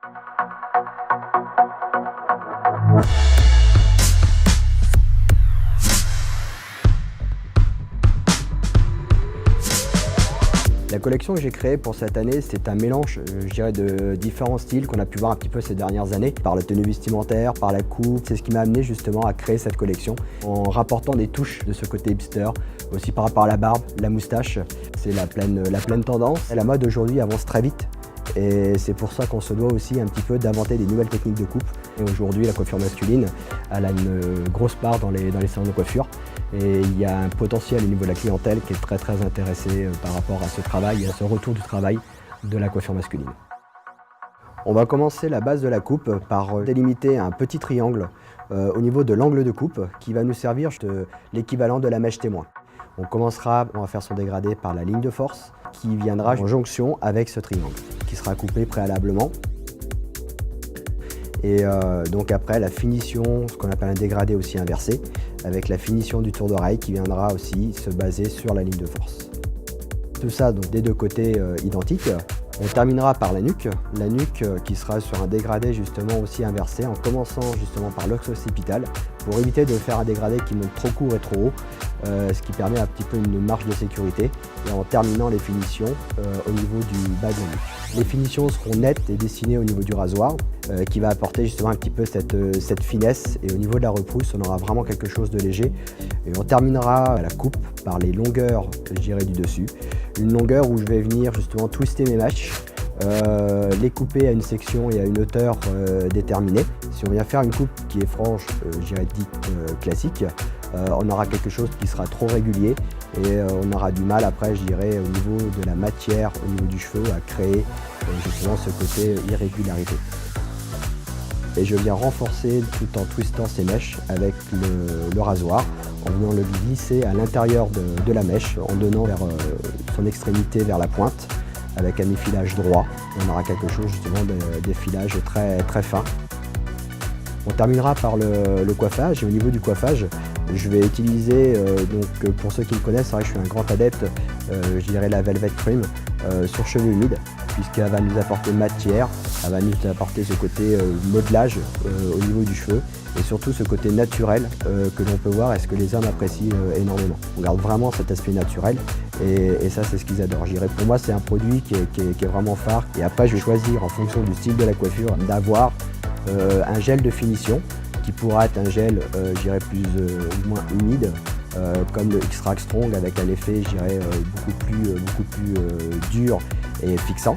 La collection que j'ai créée pour cette année, c'est un mélange, je dirais, de différents styles qu'on a pu voir un petit peu ces dernières années, par la tenue vestimentaire, par la coupe. C'est ce qui m'a amené justement à créer cette collection, en rapportant des touches de ce côté hipster, aussi par rapport à la barbe, la moustache. C'est la pleine tendance. La mode aujourd'hui avance très vite. Et c'est pour ça qu'on se doit aussi un petit peu d'inventer des nouvelles techniques de coupe. Et aujourd'hui, la coiffure masculine, elle a une grosse part dans les salons de coiffure. Et il y a un potentiel au niveau de la clientèle qui est très intéressée par rapport à ce travail et à ce retour du travail de la coiffure masculine. On va commencer la base de la coupe par délimiter un petit triangle au niveau de l'angle de coupe qui va nous servir de l'équivalent de la mèche témoin. On va faire son dégradé par la ligne de force qui viendra en jonction avec ce triangle qui sera coupé préalablement. Et donc après la finition, ce qu'on appelle un dégradé aussi inversé, avec la finition du tour d'oreille qui viendra aussi se baser sur la ligne de force. Tout ça donc des deux côtés identiques. On terminera par la nuque qui sera sur un dégradé justement aussi inversé en commençant justement par l'occipitale pour éviter de faire un dégradé qui monte trop court et trop haut, ce qui permet un petit peu une marge de sécurité et en terminant les finitions au niveau du bas de la nuque. Les finitions seront nettes et dessinées au niveau du rasoir qui va apporter justement un petit peu cette finesse et au niveau de la repousse on aura vraiment quelque chose de léger et on terminera la coupe par les longueurs je dirais du dessus. Une longueur où je vais venir justement twister mes mèches, les couper à une section et à une hauteur déterminée. Si on vient faire une coupe qui est franche, je dirais dite classique, on aura quelque chose qui sera trop régulier et on aura du mal après, je dirais, au niveau de la matière, au niveau du cheveu, à créer justement ce côté irrégularité. Et je viens renforcer tout en twistant ces mèches avec le rasoir, en venant le glisser à l'intérieur de la mèche, en donnant vers son extrémité vers la pointe, avec un effilage droit. On aura quelque chose justement d'effilage très fin. On terminera par le coiffage, et au niveau du coiffage, je vais utiliser, donc pour ceux qui me connaissent, c'est vrai que je suis un grand adepte, je dirais la Velvet Cream sur cheveux humides, puisqu'elle va nous apporter matière, elle va nous apporter ce côté modelage au niveau du cheveu, et surtout ce côté naturel que l'on peut voir et ce que les hommes apprécient énormément. On garde vraiment cet aspect naturel, et ça c'est ce qu'ils adorent. Je dirais, pour moi c'est un produit qui est vraiment phare, et après je vais choisir en fonction du style de la coiffure d'avoir un gel de finition qui pourra être un gel, je dirais, plus ou moins humide, comme le X-Track Strong avec un effet, je dirais, beaucoup plus dur et fixant.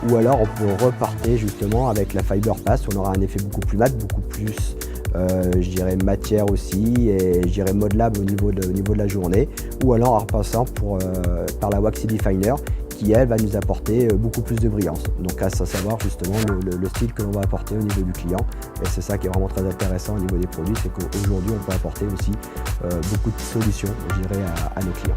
Ou alors on peut repartir justement avec la Fiber Pass, on aura un effet beaucoup plus mat, beaucoup plus, je dirais, matière aussi, et je dirais modelable au niveau de la journée. Ou alors en repassant par la Waxy Definer, qui elle va nous apporter beaucoup plus de brillance. Donc à savoir justement le style que l'on va apporter au niveau du client, et c'est ça qui est vraiment très intéressant au niveau des produits, c'est qu'aujourd'hui on peut apporter aussi beaucoup de solutions, je dirais, à nos clients.